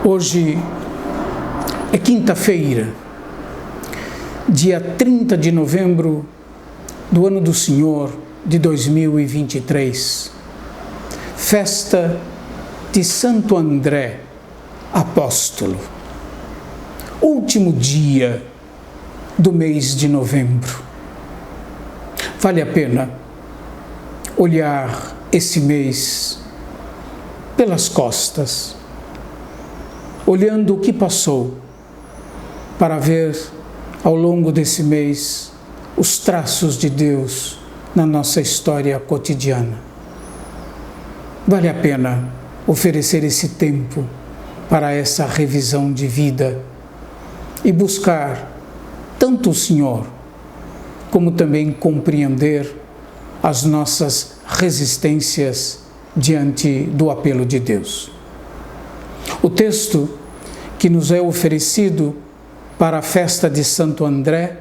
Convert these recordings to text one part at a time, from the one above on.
Hoje é quinta-feira, dia 30 de novembro do ano do Senhor de 2023, festa de Santo André, apóstolo, último dia do mês de novembro. Vale a pena olhar esse mês pelas costas, olhando o que passou, para ver ao longo desse mês os traços de Deus na nossa história cotidiana. Vale a pena oferecer esse tempo para essa revisão de vida e buscar tanto o Senhor, como também compreender as nossas resistências diante do apelo de Deus. O texto que nos é oferecido para a festa de Santo André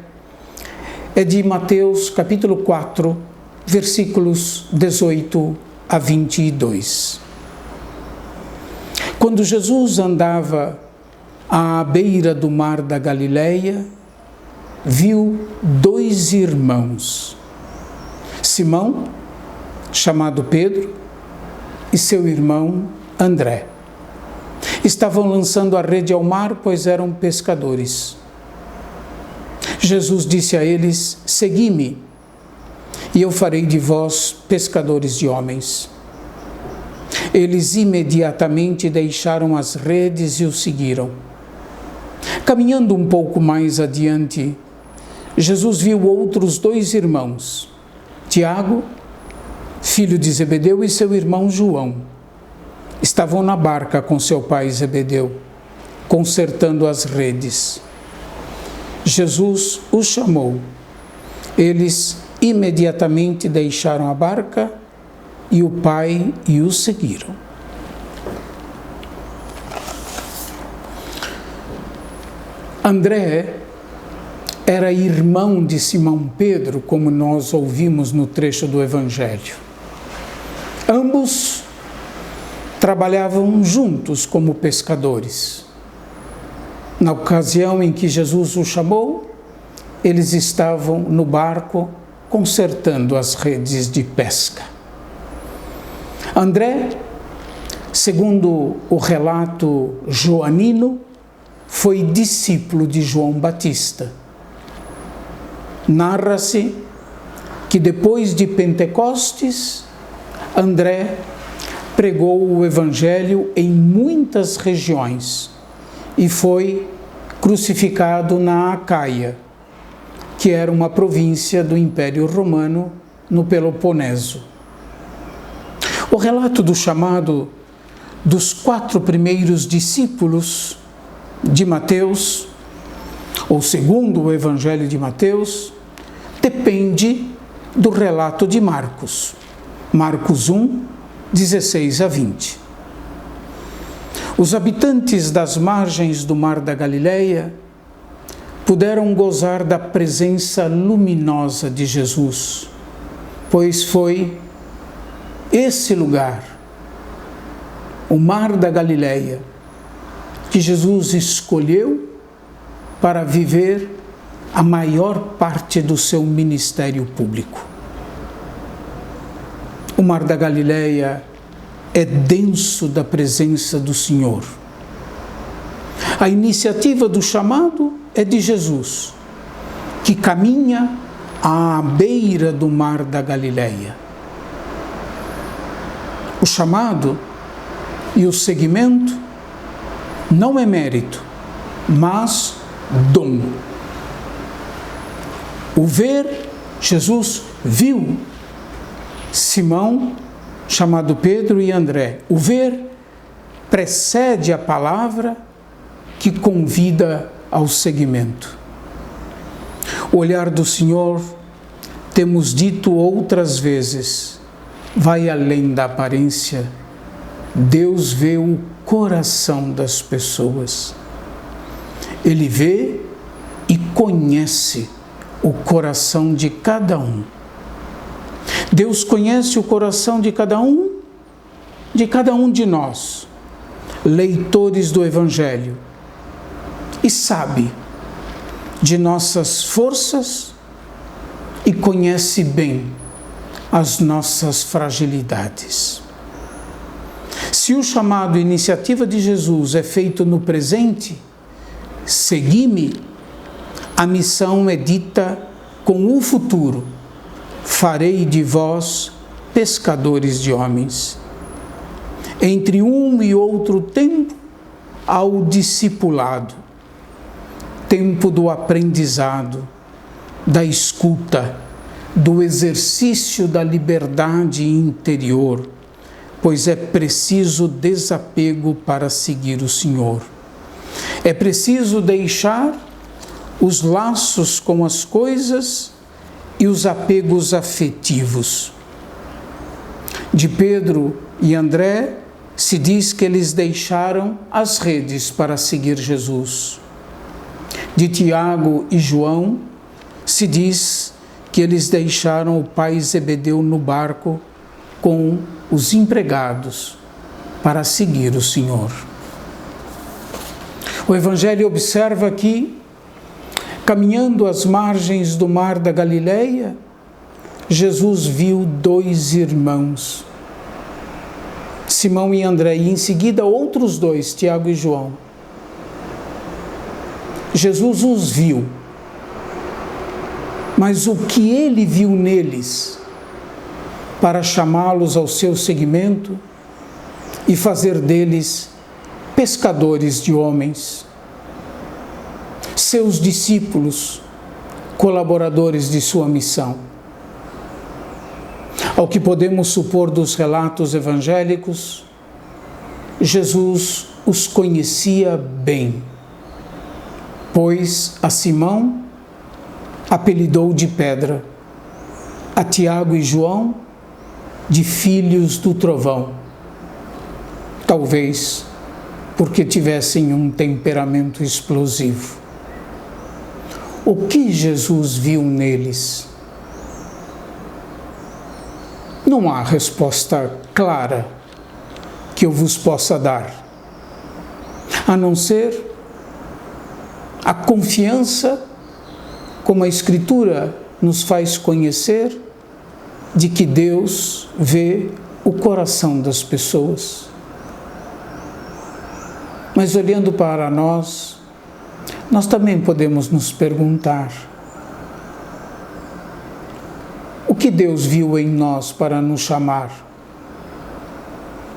é de Mateus capítulo 4, versículos 18 a 22. Quando Jesus andava à beira do mar da Galileia, viu dois irmãos, Simão, chamado Pedro, e seu irmão André. Estavam lançando a rede ao mar, pois eram pescadores. Jesus disse a eles: "Segui-me, e eu farei de vós pescadores de homens." Eles imediatamente deixaram as redes e o seguiram. Caminhando um pouco mais adiante, Jesus viu outros dois irmãos, Tiago, filho de Zebedeu, e seu irmão João. Estavam na barca com seu pai Zebedeu, consertando as redes. Jesus os chamou. Eles imediatamente deixaram a barca e o pai e o seguiram. André era irmão de Simão Pedro, como nós ouvimos no trecho do Evangelho. Ambos trabalhavam juntos como pescadores. Na ocasião em que Jesus os chamou, eles estavam no barco consertando as redes de pesca. André, segundo o relato joanino, foi discípulo de João Batista. Narra-se que depois de Pentecostes, André pregou o Evangelho em muitas regiões e foi crucificado na Acaia, que era uma província do Império Romano no Peloponeso. O relato do chamado dos 4 primeiros discípulos de Mateus, ou segundo o Evangelho de Mateus, depende do relato de Marcos. Marcos 1, 16 a 20. Os habitantes das margens do mar da Galileia puderam gozar da presença luminosa de Jesus, pois foi esse lugar, o mar da Galileia, que Jesus escolheu para viver a maior parte do seu ministério público. O mar da Galileia é denso da presença do Senhor. A iniciativa do chamado é de Jesus, que caminha à beira do mar da Galileia. O chamado e o seguimento não é mérito, mas dom. O ver, Jesus viu Simão, chamado Pedro, e André. O ver precede a palavra que convida ao seguimento. O olhar do Senhor, temos dito outras vezes, vai além da aparência. Deus vê o coração das pessoas. Ele vê e conhece o coração de cada um. Deus conhece o coração de cada um de nós, leitores do Evangelho, e sabe de nossas forças e conhece bem as nossas fragilidades. Se o chamado iniciativa de Jesus é feito no presente, segui-me, a missão é dita com o futuro: farei de vós pescadores de homens. Entre um e outro tempo, há o discipulado, tempo do aprendizado, da escuta, do exercício da liberdade interior, pois é preciso desapego para seguir o Senhor. É preciso deixar os laços com as coisas e os apegos afetivos. De Pedro e André se diz que eles deixaram as redes para seguir Jesus. De Tiago e João se diz que eles deixaram o pai Zebedeu no barco com os empregados para seguir o Senhor. O Evangelho observa que, caminhando às margens do mar da Galileia, Jesus viu 2 irmãos, Simão e André, e em seguida outros 2, Tiago e João. Jesus os viu, mas o que ele viu neles para chamá-los ao seu seguimento e fazer deles pescadores de homens, seus discípulos, colaboradores de sua missão. Ao que podemos supor dos relatos evangélicos, Jesus os conhecia bem, pois a Simão apelidou de pedra, a Tiago e João de filhos do trovão, talvez porque tivessem um temperamento explosivo. O que Jesus viu neles? Não há resposta clara que eu vos possa dar, a não ser a confiança, como a Escritura nos faz conhecer, de que Deus vê o coração das pessoas. Mas olhando para nós também podemos nos perguntar: o que Deus viu em nós para nos chamar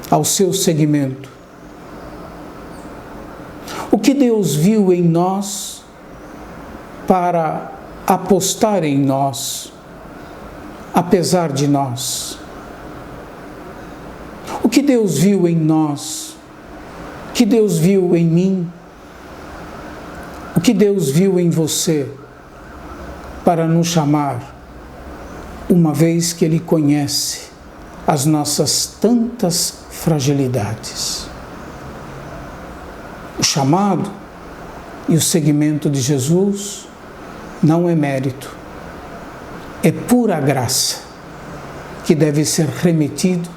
ao seu seguimento? O que Deus viu em nós para apostar em nós, apesar de nós? O que Deus viu em nós? O que Deus viu em mim? O que Deus viu em você para nos chamar, uma vez que Ele conhece as nossas tantas fragilidades? O chamado e o seguimento de Jesus não é mérito, é pura graça que deve ser remetido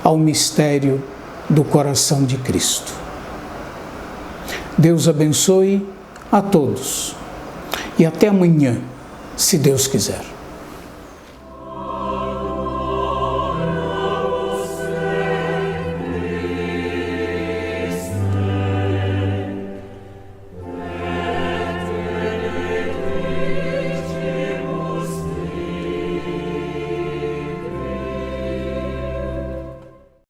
ao mistério do coração de Cristo. Deus abençoe a todos e até amanhã, se Deus quiser.